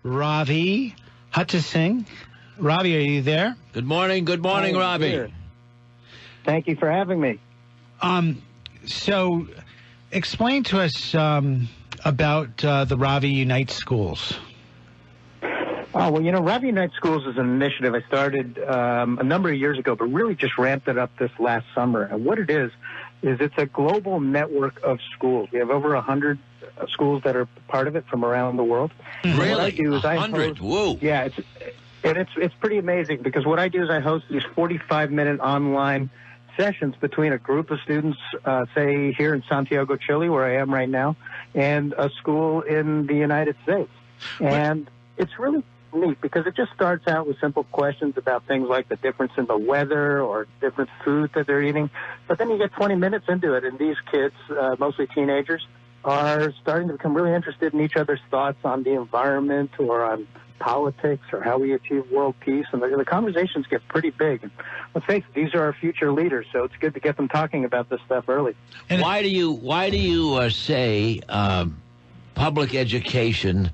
Ravi Singh. Ravi, are you there? Good morning, Ravi. Here. Thank you for having me. So explain to us about the Ravi Unite Schools. Oh, well, Ravi Unite Schools is an initiative I started a number of years ago, but really just ramped it up this last summer. And what it is it's a global network of schools. We have over 100 schools that are part of it from around the world. Really? What I do is 100? Whoa. Yeah, it's pretty amazing because what I do is I host these 45-minute online sessions between a group of students, say here in Santiago, Chile, where I am right now, and a school in the United States. And it's really neat because it just starts out with simple questions about things like the difference in the weather or different food that they're eating. But then you get 20 minutes into it, and these kids, mostly teenagers, are starting to become really interested in each other's thoughts on the environment or on politics or how we achieve world peace. And the conversations get pretty big. And let's face it, these are our future leaders, so it's good to get them talking about this stuff early. And why do you say public education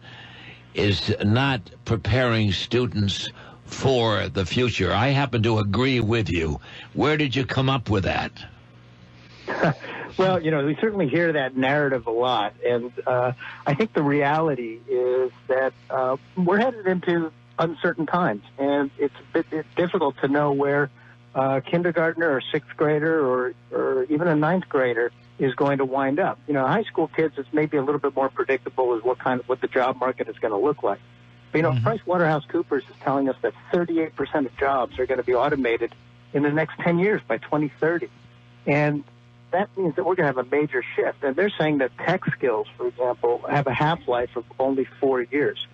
is not preparing students for the future? I happen to agree with you. Where did you come up with that? Well, we certainly hear that narrative a lot, and I think the reality is that we're headed into uncertain times, and it's a bit difficult to know where a kindergartner or sixth grader or even a ninth grader is going to wind up. High school kids, it's maybe a little bit more predictable as what the job market is going to look like. But, PricewaterhouseCoopers is telling us that 38% of jobs are going to be automated in the next 10 years by 2030. And that means that we're going to have a major shift. And they're saying that tech skills, for example, have a half-life of only 4 years.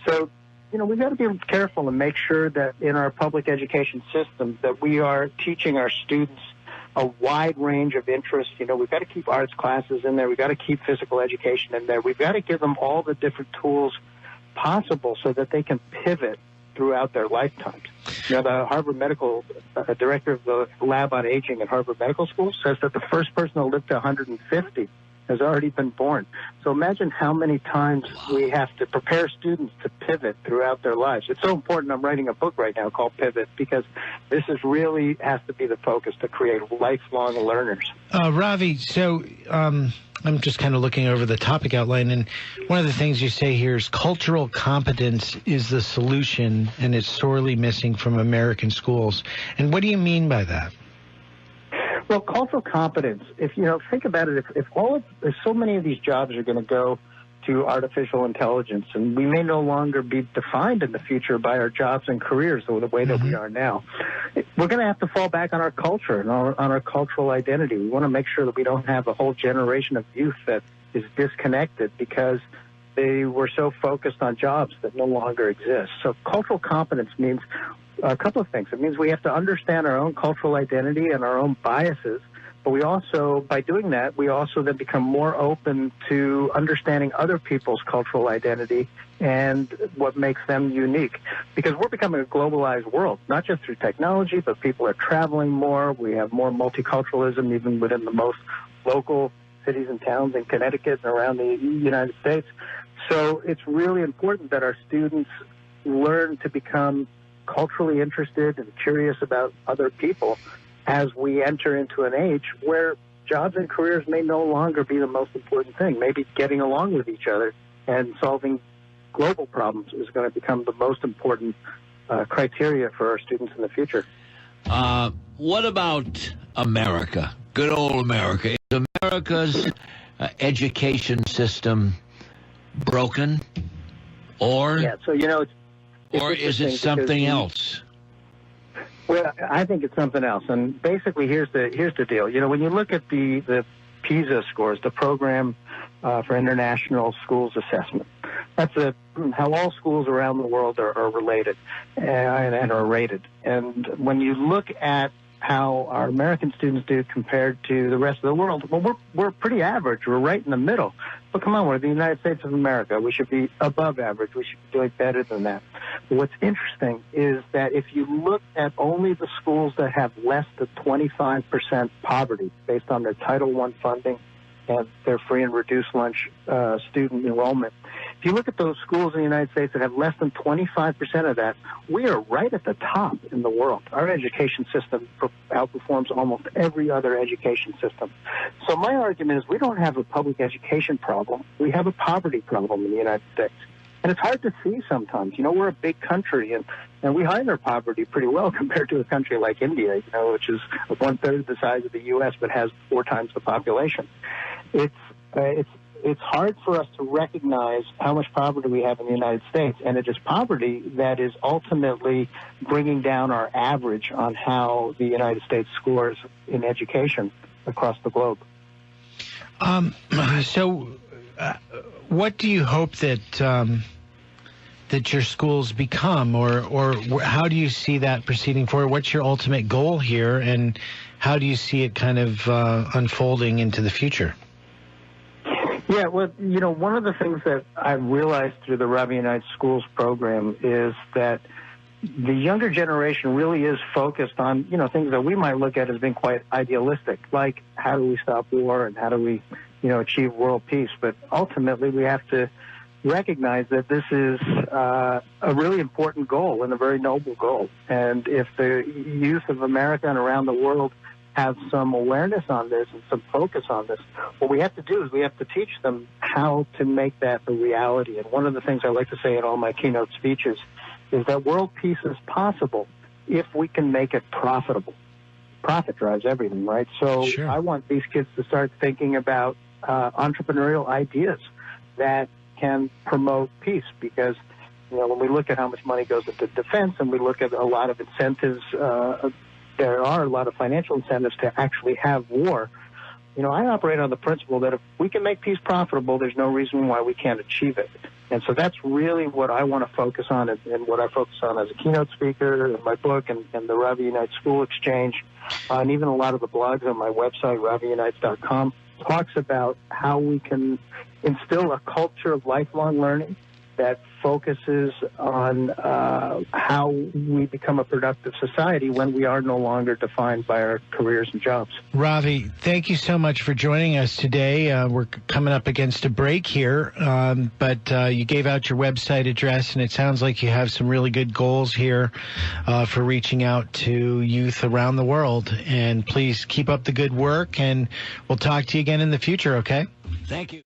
So, we've got to be careful and make sure that in our public education system that we are teaching our students a wide range of interests. We've got to keep arts classes in there. We've got to keep physical education in there. We've got to give them all the different tools possible so that they can pivot throughout their lifetimes. The Harvard Medical director of the Lab on Aging at Harvard Medical School says that the first person to live to 150 has already been born. So imagine how many times we have to prepare students to pivot throughout their lives. It's so important. I'm writing a book right now called Pivot because this is really has to be the focus to create lifelong learners. Ravi, so I'm just kind of looking over the topic outline, and one of the things you say here is cultural competence is the solution, and it's sorely missing from American schools. And what do you mean by that? Well, cultural competence, if think about it, if so many of these jobs are going to go to artificial intelligence, and we may no longer be defined in the future by our jobs and careers the way that we are now, we're going to have to fall back on our culture and on our cultural identity. We want to make sure that we don't have a whole generation of youth that is disconnected because they were so focused on jobs that no longer exist. So cultural competence means a couple of things. It means we have to understand our own cultural identity and our own biases, but we also, by doing that, we also then become more open to understanding other people's cultural identity and what makes them unique. Because we're becoming a globalized world, not just through technology, but people are traveling more. We have more multiculturalism even within the most local cities and towns in Connecticut and around the United States. So it's really important that our students learn to become culturally interested and curious about other people as we enter into an age where jobs and careers may no longer be the most important thing. Maybe getting along with each other and solving global problems is going to become the most important criteria for our students in the future. What about America? Good old America. Is America's education system broken? Or, yeah, so, or is it something else? Well, I think it's something else. And basically, here's the deal. When you look at the PISA scores, the Program for International Schools Assessment, that's how all schools around the world are related and are rated. And when you look at how our American students do compared to the rest of the world, well, we're pretty average. We're right in the middle. But come on, we're the United States of America. We should be above average. We should be doing better than that. But what's interesting is that if you look at only the schools that have less than 25% poverty based on their Title I funding and their free and reduced lunch student enrollment, If you look at those schools in the United States that have less than 25% of that, we are right at the top in the world. Our education system outperforms almost every other education system. So my argument is we don't have a public education problem. We have a poverty problem in the United States. And it's hard to see sometimes. You know, we're a big country, and we hide our poverty pretty well compared to a country like India, you know, which is 1/3 the size of the U.S. but has 4 times the population. It's hard for us to recognize how much poverty we have in the United States, and it is poverty that is ultimately bringing down our average on how the United States scores in education across the globe. What do you hope that your schools become, or how do you see that proceeding forward? What's your ultimate goal here, and how do you see it kind of unfolding into the future? Yeah, well, you know, one of the things that I've realized through the Ravi United Schools program is that the younger generation really is focused on, you know, things that we might look at as being quite idealistic, like how do we stop war and how do we, you know, achieve world peace. But ultimately, we have to recognize that this is a really important goal and a very noble goal. And if the youth of America and around the world have some awareness on this and some focus on this, what we have to do is we have to teach them how to make that a reality. And one of the things I like to say in all my keynote speeches is that world peace is possible if we can make it profitable. Profit drives everything, right? So Sure. I want these kids to start thinking about entrepreneurial ideas that can promote peace, because, you know, when we look at how much money goes into defense and we look at a lot of incentives, there are a lot of financial incentives to actually have war. You know, I operate on the principle that if we can make peace profitable, there's no reason why we can't achieve it. And so that's really what I want to focus on, and what I focus on as a keynote speaker in my book and the Ravi United School Exchange, and even a lot of the blogs on my website, raviunites.com, talks about how we can instill a culture of lifelong learning that focuses on how we become a productive society when we are no longer defined by our careers and jobs. Ravi, thank you so much for joining us today. We're coming up against a break here, but you gave out your website address, and it sounds like you have some really good goals here for reaching out to youth around the world. And please keep up the good work, and we'll talk to you again in the future, okay? Thank you.